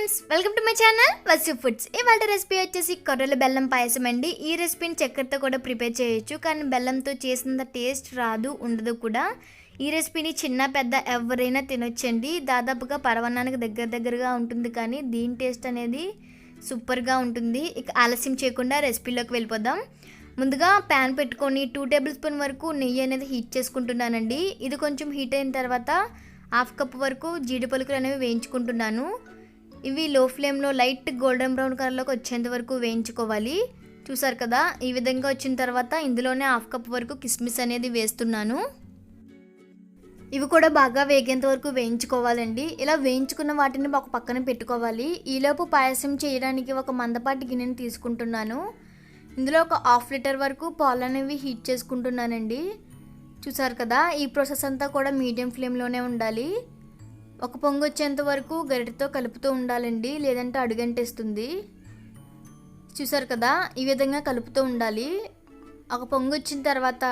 Friends, welcome to my channel Vasu foods. ఇవాళ recipe వచ్చేసి కొర్రల బెల్లం పాయసం అండి. ఈ రెసిపీని చక్కెరతో కూడా ప్రిపేర్ చేయొచ్చు, కానీ బెల్లంతో చేసినంత టేస్ట్ రాదు, ఉండదు కూడా. ఈ రెసిపీని చిన్న పెద్ద ఎవరైనా తినొచ్చండి. దాదాపుగా పరవన్నానికి దగ్గరగా ఉంటుంది, కానీ దీని టేస్ట్ అనేది సూపర్గా ఉంటుంది. ఇక ఆలస్యం చేయకుండా రెసిపీలోకి వెళ్ళిపోదాం. ముందుగా ప్యాన్ పెట్టుకొని 2 టేబుల్ స్పూన్ వరకు నెయ్యి అనేది హీట్ చేసుకుంటున్నానండి. ఇది కొంచెం హీట్ అయిన తర్వాత 1/2 కప్ వరకు జీడి పలుకులు అనేవి వేయించుకుంటున్నాను. ఇవి లో ఫ్లేమ్లో లైట్ గోల్డెన్ బ్రౌన్ కలర్లోకి వచ్చేంత వరకు వేయించుకోవాలి. చూసారు కదా, ఈ విధంగా వచ్చిన తర్వాత ఇందులోనే 1/2 కప్ వరకు కిస్మిస్ అనేది వేస్తున్నాను. ఇవి కూడా బాగా వేగేంత వరకు వేయించుకోవాలండి. ఇలా వేయించుకున్న వాటిని ఒక పక్కన పెట్టుకోవాలి. ఈలోపు పాయసం చేయడానికి ఒక మందపాటి గిన్నెని తీసుకుంటున్నాను. ఇందులో ఒక 1/2 లీటర్ వరకు పాలు అనేవి హీట్ చేసుకుంటున్నానండి. చూసారు కదా, ఈ ప్రాసెస్ అంతా కూడా మీడియం ఫ్లేమ్లోనే ఉండాలి. ఒక పొంగు వచ్చేంత వరకు గరిటెతో కలుపుతూ ఉండాలండి, లేదంటే అడుగంటేస్తుంది. చూసారు కదా, ఈ విధంగా కలుపుతూ ఉండాలి. ఒక పొంగు వచ్చిన తర్వాత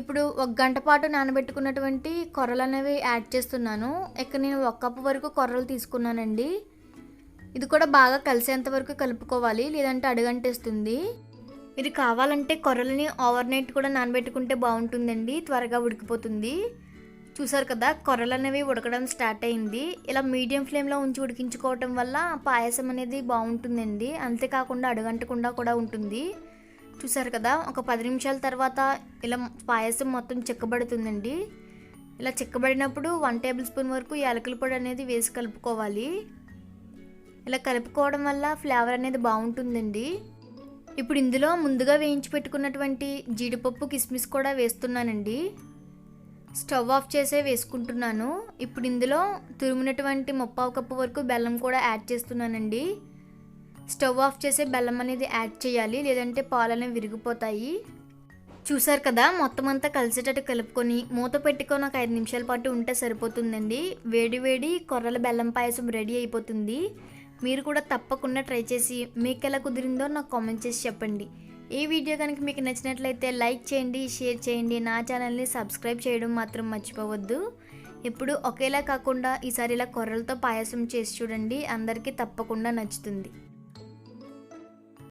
ఇప్పుడు 1 గంట పాటు నానబెట్టుకున్నటువంటి కొర్రలు అనేవి యాడ్ చేస్తున్నాను. ఇక్కడ నేను 1 కప్పు వరకు కొర్రలు తీసుకున్నానండి. ఇది కూడా బాగా కలిసేంత వరకు కలుపుకోవాలి, లేదంటే అడుగంటేస్తుంది. ఇది కావాలంటే కొర్రలని ఓవర్ నైట్ కూడా నానబెట్టుకుంటే బాగుంటుందండి, త్వరగా ఉడికిపోతుంది. చూసారు కదా, కొర్రలు అనేవి ఉడకడం స్టార్ట్ అయింది. ఇలా మీడియం ఫ్లేమ్లో ఉంచి ఉడికించుకోవటం వల్ల పాయసం అనేది బాగుంటుందండి. అంతేకాకుండా అడుగంటకుండా కూడా ఉంటుంది. చూసారు కదా, ఒక 10 నిమిషాల తర్వాత ఇలా పాయసం మొత్తం చిక్కబడుతుందండి. ఇలా చిక్కబడినప్పుడు 1 టేబుల్ స్పూన్ వరకు యాలకుల పొడి అనేది వేసి కలుపుకోవాలి. ఇలా కలుపుకోవడం వల్ల ఫ్లేవర్ అనేది బాగుంటుందండి. ఇప్పుడు ఇందులో ముందుగా వేయించి పెట్టుకున్నటువంటి జీడిపప్పు కిస్మిస్ కూడా వేస్తున్నానండి. స్టవ్ ఆఫ్ చేసే వేసుకుంటున్నాను. ఇప్పుడు ఇందులో తురిమినటువంటి 1/2 కప్పు వరకు బెల్లం కూడా యాడ్ చేస్తున్నానండి. స్టవ్ ఆఫ్ చేసే బెల్లం అనేది యాడ్ చేయాలి, లేదంటే పాలు అనేవి విరిగిపోతాయి. చూసారు కదా, మొత్తం అంతా కలిసేటట్టు కలుపుకొని మూత పెట్టుకొని ఒక 5 నిమిషాల పాటు ఉంటే సరిపోతుందండి. వేడి వేడి కొర్రల బెల్లం పాయసం రెడీ అయిపోతుంది. మీరు కూడా తప్పకుండా ట్రై చేసి మీకు ఎలా కుదిరిందో నాకు కామెంట్ చేసి చెప్పండి. ఈ వీడియో కనుక మీకు నచ్చినట్లయితే లైక్ చేయండి, షేర్ చేయండి. నా ఛానల్ని సబ్స్క్రైబ్ చేయడం మాత్రం మర్చిపోవద్దు. ఎప్పుడు ఒకేలా కాకుండా ఈసారి ఇలా కొర్రలతో పాయసం చేసి చూడండి, అందరికీ తప్పకుండా నచ్చుతుంది.